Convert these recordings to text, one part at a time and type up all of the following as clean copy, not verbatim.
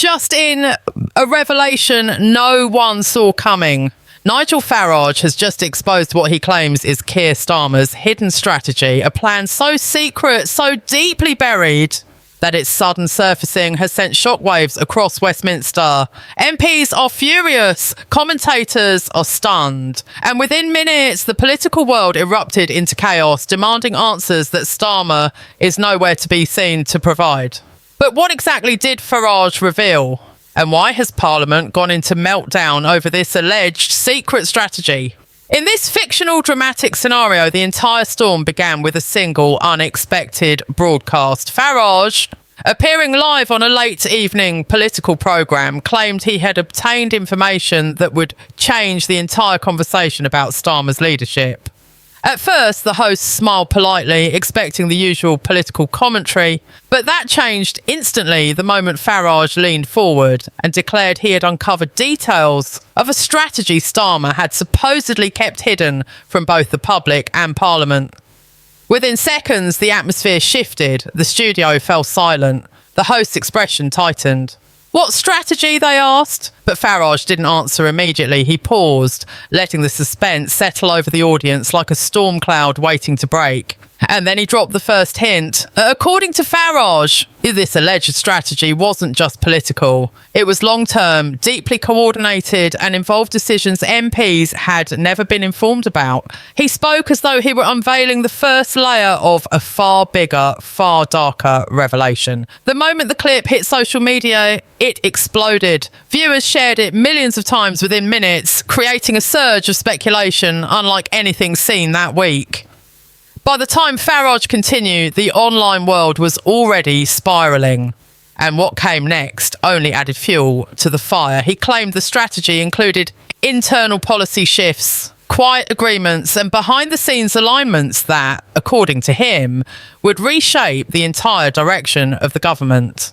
Just in, a revelation no one saw coming. Nigel Farage has just exposed what he claims is Keir Starmer's hidden strategy, a plan so secret, so deeply buried, that its sudden surfacing has sent shockwaves across Westminster. MPs are furious, commentators are stunned, and within minutes the political world erupted into chaos, demanding answers that Starmer is nowhere to be seen to provide. But what exactly did Farage reveal? And why has Parliament gone into meltdown over this alleged secret strategy? In this fictional dramatic scenario, the entire storm began with a single unexpected broadcast. Farage, appearing live on a late evening political programme, claimed he had obtained information that would change the entire conversation about Starmer's leadership. At first, the host smiled politely, expecting the usual political commentary, but that changed instantly the moment Farage leaned forward and declared he had uncovered details of a strategy Starmer had supposedly kept hidden from both the public and Parliament. Within seconds, the atmosphere shifted, the studio fell silent, the host's expression tightened. What strategy, they asked? But Farage didn't answer immediately. He paused, letting the suspense settle over the audience like a storm cloud waiting to break. And then he dropped the first hint. According to Farage, this alleged strategy wasn't just political. It was long-term, deeply coordinated, and involved decisions MPs had never been informed about. He spoke as though he were unveiling the first layer of a far bigger, far darker revelation. The moment the clip hit social media, it exploded. Viewers shared it millions of times within minutes, creating a surge of speculation unlike anything seen that week. By the time Farage continued, the online world was already spiralling. And what came next only added fuel to the fire. He claimed the strategy included internal policy shifts, quiet agreements, and behind-the-scenes alignments that, according to him, would reshape the entire direction of the government.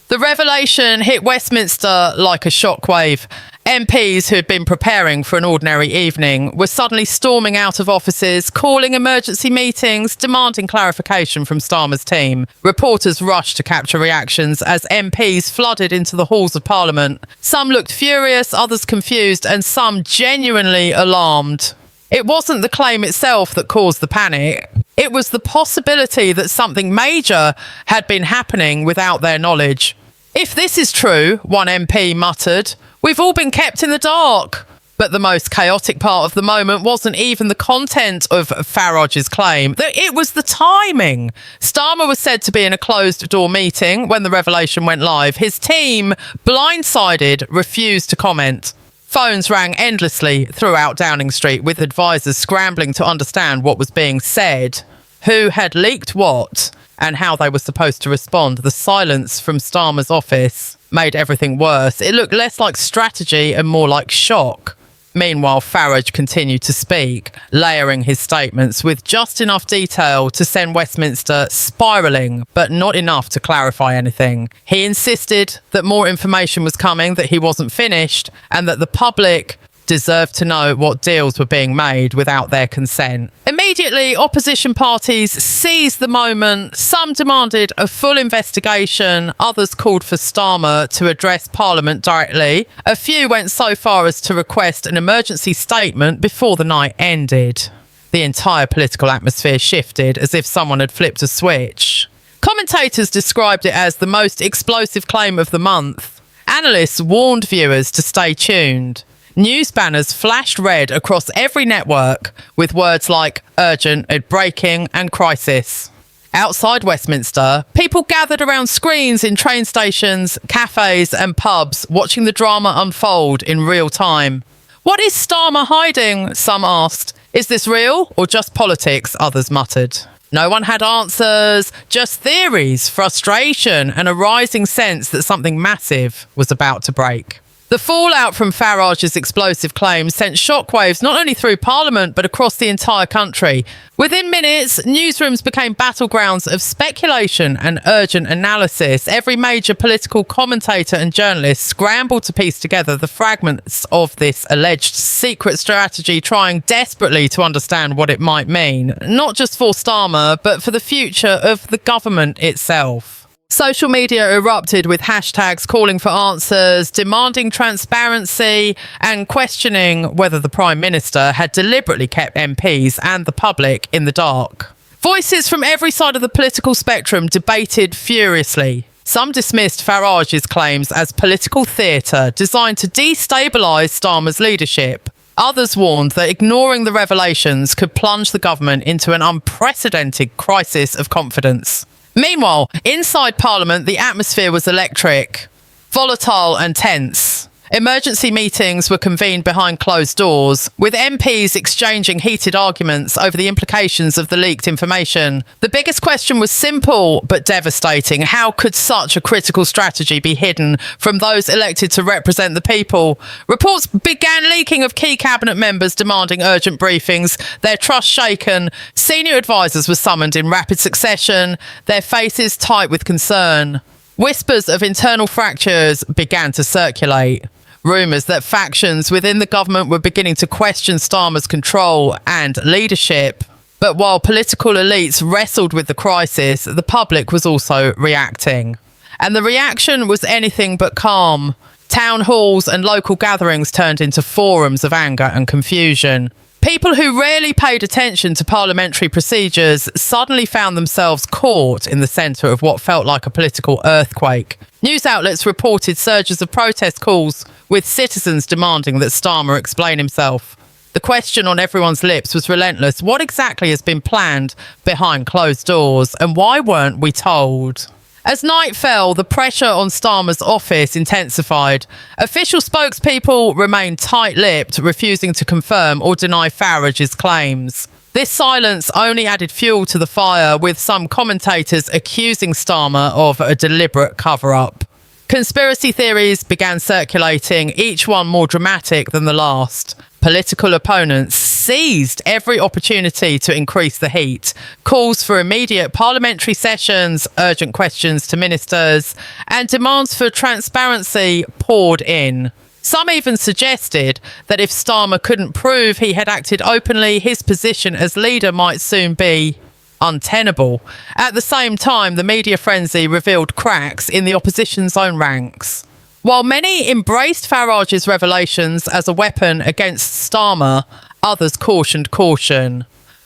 The revelation hit Westminster like a shockwave. MPs who had been preparing for an ordinary evening were suddenly storming out of offices, calling emergency meetings, demanding clarification from Starmer's team. Reporters rushed to capture reactions as MPs flooded into the halls of Parliament. Some looked furious, others confused, and some genuinely alarmed. It wasn't the claim itself that caused the panic. It was the possibility that something major had been happening without their knowledge. If this is true, one MP muttered, we've all been kept in the dark. But the most chaotic part of the moment wasn't even the content of Farage's claim. It was the timing. Starmer was said to be in a closed-door meeting when the revelation went live. His team, blindsided, refused to comment. Phones rang endlessly throughout Downing Street, with advisors scrambling to understand what was being said, who had leaked what, and how they were supposed to respond. The silence from Starmer's office made everything worse. It looked less like strategy and more like shock. Meanwhile, Farage continued to speak, layering his statements with just enough detail to send Westminster spiralling, but not enough to clarify anything. He insisted that more information was coming, that he wasn't finished, and that the public deserved to know what deals were being made without their consent. Immediately, opposition parties seized the moment. Some demanded a full investigation. Others called for Starmer to address Parliament directly. A few went so far as to request an emergency statement before the night ended. The entire political atmosphere shifted as if someone had flipped a switch. Commentators described it as the most explosive claim of the month. Analysts warned viewers to stay tuned. News banners flashed red across every network with words like urgent, breaking and crisis. Outside Westminster, people gathered around screens in train stations, cafes and pubs, watching the drama unfold in real time. What is Starmer hiding? Some asked. Is this real or just politics? Others muttered. No one had answers, just theories, frustration and a rising sense that something massive was about to break. The fallout from Farage's explosive claims sent shockwaves not only through Parliament but across the entire country. Within minutes, newsrooms became battlegrounds of speculation and urgent analysis. Every major political commentator and journalist scrambled to piece together the fragments of this alleged secret strategy, trying desperately to understand what it might mean, not just for Starmer, but for the future of the government itself. Social media erupted with hashtags calling for answers, demanding transparency, and questioning whether the Prime Minister had deliberately kept MPs and the public in the dark. Voices from every side of the political spectrum debated furiously. Some dismissed Farage's claims as political theatre designed to destabilise Starmer's leadership. Others warned that ignoring the revelations could plunge the government into an unprecedented crisis of confidence. Meanwhile, inside Parliament, the atmosphere was electric, volatile and tense. Emergency meetings were convened behind closed doors, with MPs exchanging heated arguments over the implications of the leaked information. The biggest question was simple but devastating. How could such a critical strategy be hidden from those elected to represent the people? Reports began leaking of key cabinet members demanding urgent briefings, their trust shaken. Senior advisers were summoned in rapid succession, their faces tight with concern. Whispers of internal fractures began to circulate. Rumours that factions within the government were beginning to question Starmer's control and leadership. But while political elites wrestled with the crisis, the public was also reacting. And the reaction was anything but calm. Town halls and local gatherings turned into forums of anger and confusion. People who rarely paid attention to parliamentary procedures suddenly found themselves caught in the centre of what felt like a political earthquake. News outlets reported surges of protest calls, with citizens demanding that Starmer explain himself. The question on everyone's lips was relentless. What exactly has been planned behind closed doors, and why weren't we told? As night fell, the pressure on Starmer's office intensified. Official spokespeople remained tight-lipped, refusing to confirm or deny Farage's claims. This silence only added fuel to the fire, with some commentators accusing Starmer of a deliberate cover-up. Conspiracy theories began circulating, each one more dramatic than the last. Political opponents seized every opportunity to increase the heat. Calls for immediate parliamentary sessions, urgent questions to ministers, and demands for transparency poured in. Some even suggested that if Starmer couldn't prove he had acted openly, his position as leader might soon be untenable. At the same time, the media frenzy revealed cracks in the opposition's own ranks. While many embraced Farage's revelations as a weapon against Starmer, others cautioned caution,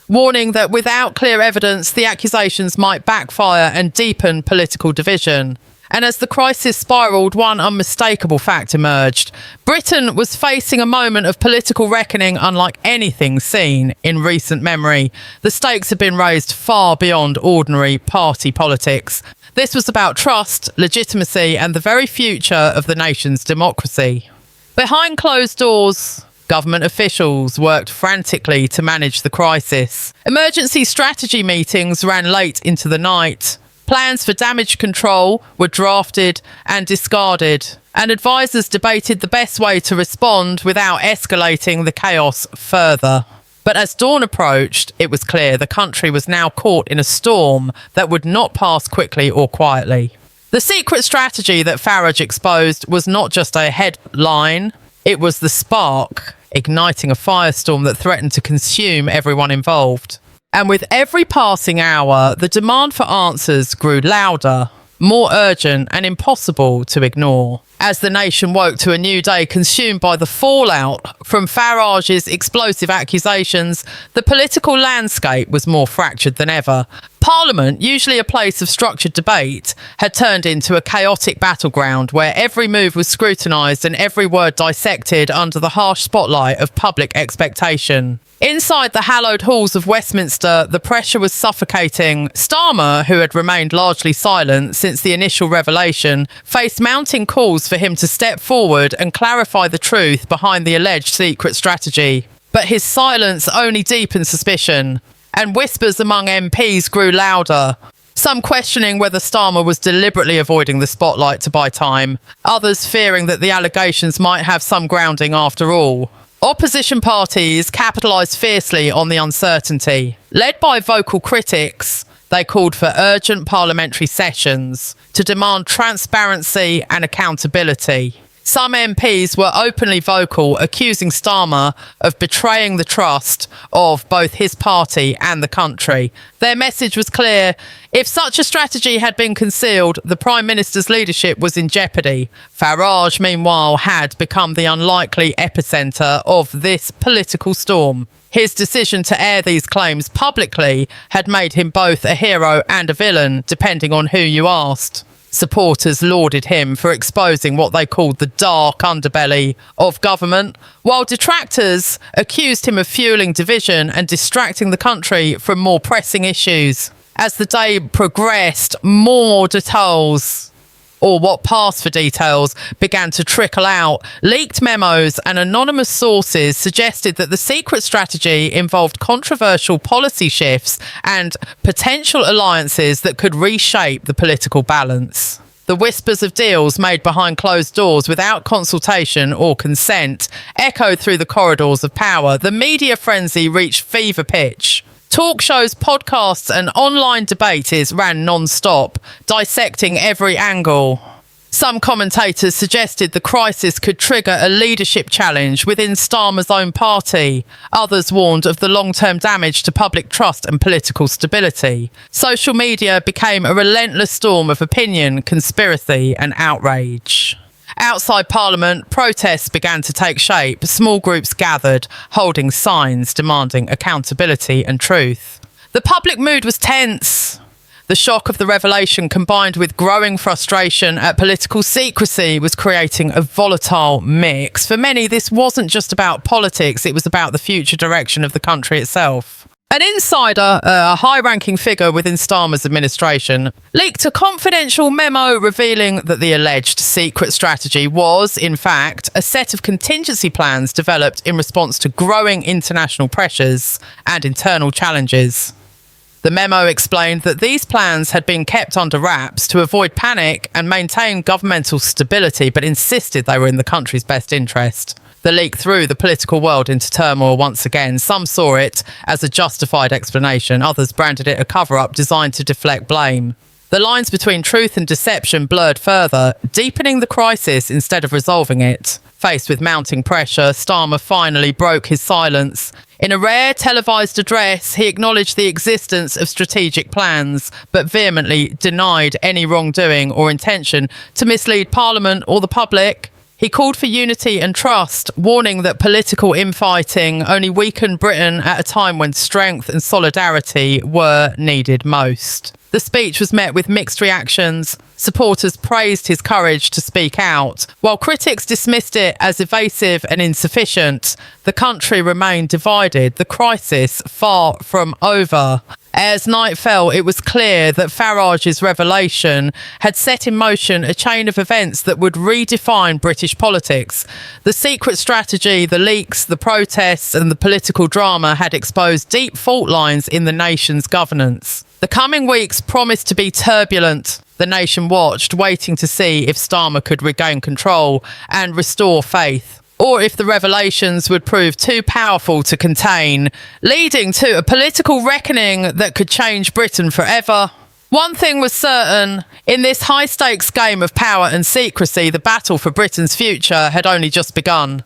warning that without clear evidence, the accusations might backfire and deepen political division. And as the crisis spiralled, one unmistakable fact emerged. Britain was facing a moment of political reckoning unlike anything seen in recent memory. The stakes had been raised far beyond ordinary party politics. This was about trust, legitimacy, and the very future of the nation's democracy. Behind closed doors, government officials worked frantically to manage the crisis. Emergency strategy meetings ran late into the night. Plans for damage control were drafted and discarded, and advisers debated the best way to respond without escalating the chaos further. But as dawn approached, it was clear the country was now caught in a storm that would not pass quickly or quietly. The secret strategy that Farage exposed was not just a headline, it was the spark, igniting a firestorm that threatened to consume everyone involved. And with every passing hour, the demand for answers grew louder, more urgent and impossible to ignore. As the nation woke to a new day consumed by the fallout from Farage's explosive accusations, the political landscape was more fractured than ever. Parliament, usually a place of structured debate, had turned into a chaotic battleground where every move was scrutinised and every word dissected under the harsh spotlight of public expectation. Inside the hallowed halls of Westminster, the pressure was suffocating. Starmer, who had remained largely silent since the initial revelation, faced mounting calls for him to step forward and clarify the truth behind the alleged secret strategy. But his silence only deepened suspicion, and whispers among MPs grew louder. Some questioning whether Starmer was deliberately avoiding the spotlight to buy time, others fearing that the allegations might have some grounding after all. Opposition parties capitalised fiercely on the uncertainty. Led by vocal critics, they called for urgent parliamentary sessions to demand transparency and accountability. Some MPs were openly vocal, accusing Starmer of betraying the trust of both his party and the country. Their message was clear. If such a strategy had been concealed, the Prime Minister's leadership was in jeopardy. Farage, meanwhile, had become the unlikely epicentre of this political storm. His decision to air these claims publicly had made him both a hero and a villain, depending on who you asked. Supporters lauded him for exposing what they called the dark underbelly of government, while detractors accused him of fueling division and distracting the country from more pressing issues. As the day progressed, more details, or what passed for details, began to trickle out. Leaked memos and anonymous sources suggested that the secret strategy involved controversial policy shifts and potential alliances that could reshape the political balance. The whispers of deals made behind closed doors without consultation or consent echoed through the corridors of power. The media frenzy reached fever pitch. Talk shows, podcasts and online debates ran non-stop, dissecting every angle. Some commentators suggested the crisis could trigger a leadership challenge within Starmer's own party. Others warned of the long-term damage to public trust and political stability. Social media became a relentless storm of opinion, conspiracy and outrage. Outside Parliament, protests began to take shape. Small groups gathered, holding signs demanding accountability and truth. The public mood was tense. The shock of the revelation, combined with growing frustration at political secrecy, was creating a volatile mix. For many, this wasn't just about politics, it was about the future direction of the country itself. An insider, a high-ranking figure within Starmer's administration, leaked a confidential memo revealing that the alleged secret strategy was, in fact, a set of contingency plans developed in response to growing international pressures and internal challenges. The memo explained that these plans had been kept under wraps to avoid panic and maintain governmental stability, but insisted they were in the country's best interest. The leak threw the political world into turmoil once again. Some saw it as a justified explanation. Others branded it a cover-up designed to deflect blame. The lines between truth and deception blurred further, deepening the crisis instead of resolving it. Faced with mounting pressure, Starmer finally broke his silence. In a rare televised address, he acknowledged the existence of strategic plans, but vehemently denied any wrongdoing or intention to mislead Parliament or the public. He called for unity and trust, warning that political infighting only weakened Britain at a time when strength and solidarity were needed most. The speech was met with mixed reactions. Supporters praised his courage to speak out, while critics dismissed it as evasive and insufficient. The country remained divided, the crisis far from over. As night fell, it was clear that Farage's revelation had set in motion a chain of events that would redefine British politics. The secret strategy, the leaks, the protests and the political drama had exposed deep fault lines in the nation's governance. The coming weeks promised to be turbulent. The nation watched, waiting to see if Starmer could regain control and restore faith, or if the revelations would prove too powerful to contain, leading to a political reckoning that could change Britain forever. One thing was certain, in this high-stakes game of power and secrecy, the battle for Britain's future had only just begun.